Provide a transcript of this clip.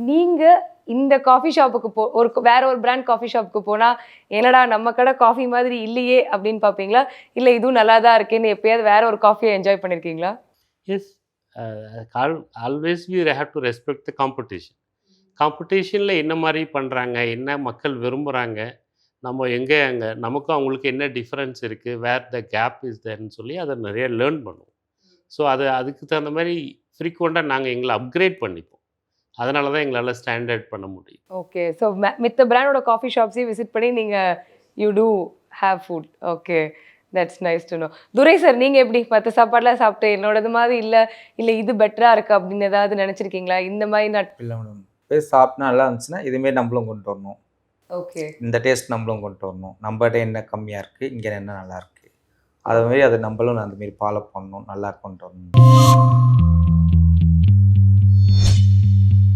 நீங்க இந்த காஃபி ஷாப்புக்கு வேற ஒரு பிராண்ட் காஃபி ஷாப்புக்கு போனா என்னடா நம்ம கடை காஃபி மாதிரி இல்லையே அப்படின்னு பார்ப்பீங்களா? இல்ல இதுவும் நல்லா தான் இருக்கேன்னு எப்பயாவது வேற ஒரு காஃபியை என்ஜாய் பண்ணியிருக்கீங்களா? Yes. Always we have to respect the competition. காம்படிஷனில் என்ன மாதிரி பண்ணுறாங்க, என்ன மக்கள் விரும்புகிறாங்க, நம்ம எங்கே அங்கே நமக்கும் அவங்களுக்கு என்ன டிஃப்ரென்ஸ் இருக்குது, வேர் த கேப் இஸ் தேர்ன்னு சொல்லி அதை நிறைய லேர்ன் பண்ணுவோம். ஸோ அதுக்கு தகுந்த மாதிரி ஃப்ரீக்வெண்ட்டாக நாங்கள் எங்களை அப்கிரேட் பண்ணிப்போம். அதனால தான் எங்களால் ஸ்டாண்டர்ட் பண்ண முடியும். ஓகே. ஸோ மித்த பிராண்டோட காஃபி ஷாப்ஸையும் விசிட் பண்ணி நீங்கள் you too have food. Okay, that's nice to know. Durai sir, நீங்கள் எப்படி மற்ற சாப்பாடுலாம் சாப்பிட்டு என்னோடது மாதிரி இல்லை இது பெட்டராக இருக்குது அப்படின்னு ஏதாவது நினச்சிருக்கீங்களா? இந்த மாதிரி இல்லை மேடம், போய் சாப்பிட்டு நல்லா இருந்துச்சுன்னா இதுமாரி நம்மளும் கொண்டு வரணும். ஓகே, இந்த டேஸ்ட் நம்மளும் கொண்டு வரணும். நம்மகிட்ட என்ன கம்மியாக இருக்குது, இங்கே என்ன நல்லா இருக்குது, அதுமாரி அதை நம்மளும் அந்தமாரி ஃபாலோ பண்ணணும், நல்லா கொண்டு வரணும்.